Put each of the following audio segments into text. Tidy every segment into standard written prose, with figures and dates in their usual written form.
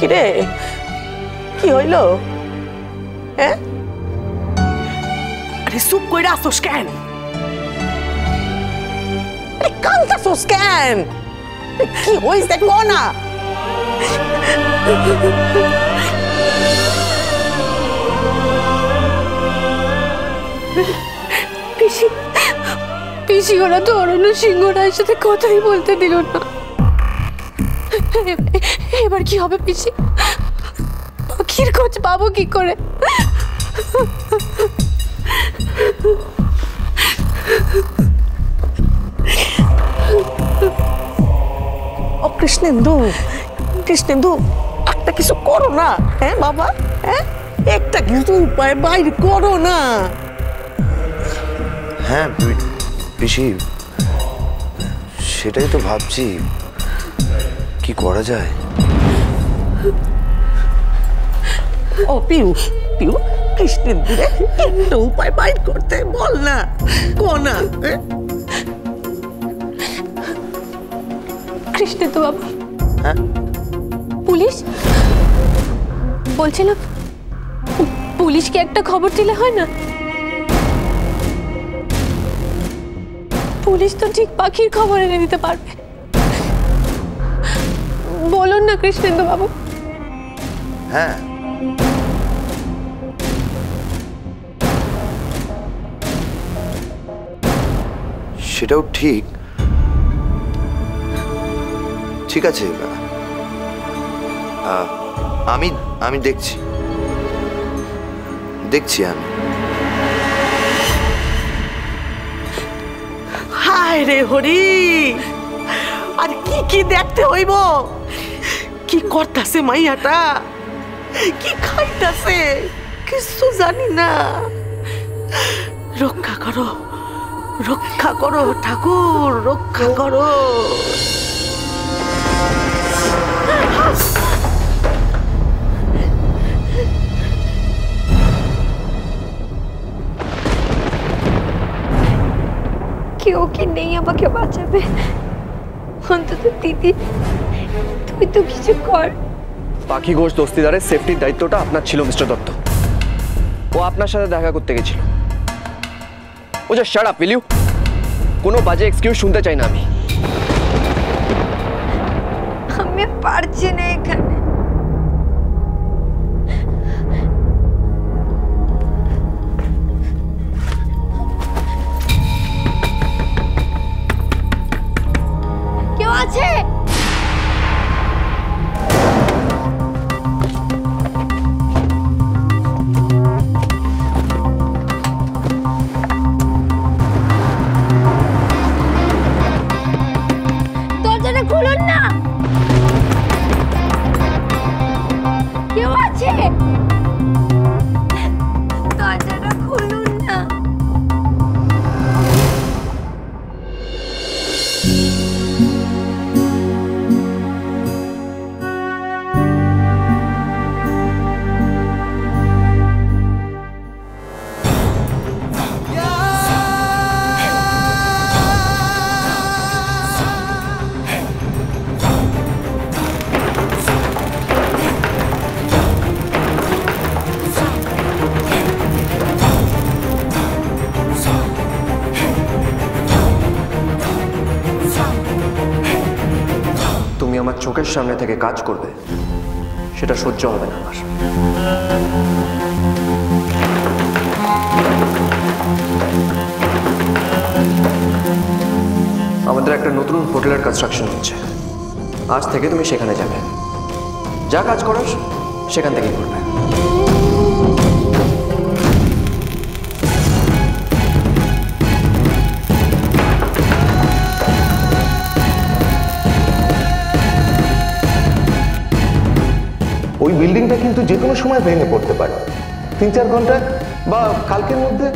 কিরে কি হইল? হ্যাঁ আরে চুপ কইরা আসোস কেন? আরে কান্দাছোস কেন? কি হইছে কো না? পিসি পিসি ওরা তো অরণ্য সিংহরায়ের সাথে কথাই বলতে দিল না। এবার কি হবে পিসি? পাখির খোঁজ পাবো কি করে? ও কৃষ্ণেন্দু, কৃষ্ণেন্দু একটা কিছু করো না। হ্যাঁ বাবা, হ্যাঁ একটা কিছু উপায় বাইর করো না। হ্যাঁ পিসি, সেটাই তো ভাবছি কি করা যায়। ও পিউ পিউ, কৃষ্ণেন্দুরে একটা উপায় বাইর করতে বল না, কো না। কৃষ্ণেন্দু বাবু, হ্যাঁ পুলিশ বলছিলাম, পুলিশকে একটা খবর দিলে হয় না? পুলিশ তো ঠিক পাখির খবর এনে দিতে পারবে। বলুন না কৃষ্ণেন্দু বাবু। হ্যাঁ সেটাও ঠিক। ঠিক আছে, আমি আমি দেখছি দেখছি আমি। হায় রে হরি, আর কি কি দেখতে হইব? কি করতাছে মাইয়াটা, কি খাইতাছে কিছু জানি না। রক্ষা করো, রক্ষা করো ঠাকুর, রক্ষা করো। কেউ কি নেই আমাকে বাঁচাবে? অন্তত দিদি তুই তো কিছু কর। পাখি ঘোষ দস্তিদারের সেফটির দায়িত্বটা আপনার ছিল মিস্টার দত্ত। ও আপনার সাথে দেখা করতে গেছিল। ও just shut up, will you? কোনো বাজে এক্সকিউজ শুনতে চাই না আমি। আমি পারছি না এখানে। কেউ আছে? দরজাটা খুলুন না। কেউ আছে? দরজাটা খুলুন না। তুমি আমার চোখের সামনে থেকে কাজ করবে, সেটা সহ্য হবে না আমার। আমাদের একটা নতুন হোটেলের কনস্ট্রাকশন হচ্ছে। আজ থেকে তুমি সেখানে যাবে, যা কাজ করো সেখান থেকেই করবে। ওই বিল্ডিংটা কিন্তু যে কোনো সময় ভেঙে পড়তে পারে, 3-4 ঘন্টা বা কালকের মধ্যে।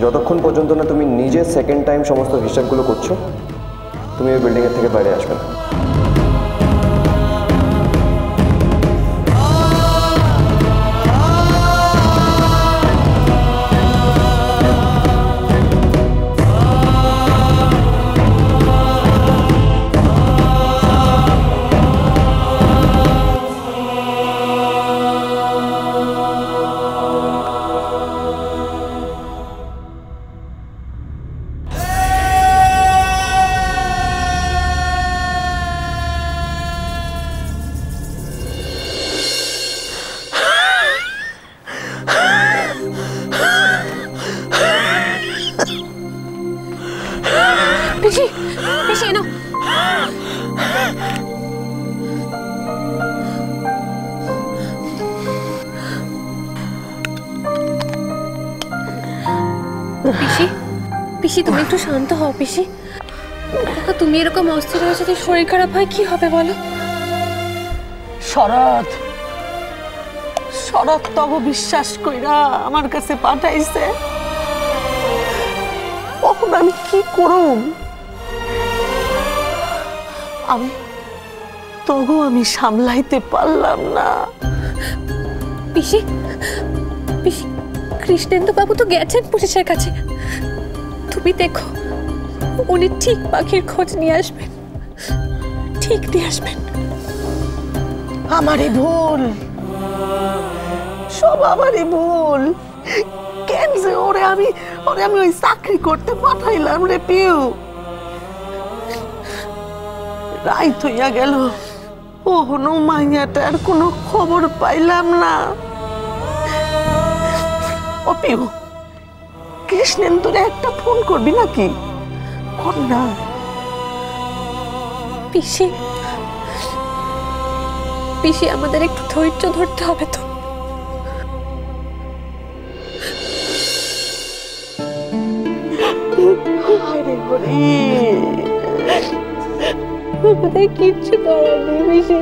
যতক্ষণ পর্যন্ত না তুমি নিজে সেকেন্ড টাইম সমস্ত হিসাবগুলো করছো, তুমি ওই বিল্ডিংয়ের থেকে বাইরে আসবে না। পিসি পিসি এনো পিসি পিসি তুমি একটু শান্ত হও পিসি তুমি এরকম অস্থির হয়ে যদি শরীর খারাপ হয় কি হবে বলো শরৎ শরৎ তব বিশ্বাস কইরা আমার কাছে পাঠাইছে তখন আমি কি করুম আমি তবু আমি সামলাইতে পারলাম না পিসি পিসি কৃষ্ণেন্দু বাবু তো গেছেন পুলিশের কাছে তুমি দেখো উনি ঠিক পাখির খোঁজ নিয়ে আসবেন ঠিক নিয়ে আসবেন আমারই ভুল সব আমারই ভুল কেন যে ওরে আমি ওই চাকরি করতে পাঠাইলাম রে পিউ রাইত হইয়া গেল ওহনো মাইয়াটার কোনো খবর পাইলাম না ও পিউ কৃষ্ণেন্দুরে একটা ফোন করবি নাকি কর না পিসি পিসি আমাদের একটু ধৈর্য ধরতে হবে তো আরে হরি আমাদের কিচ্ছু করার নেই পিসি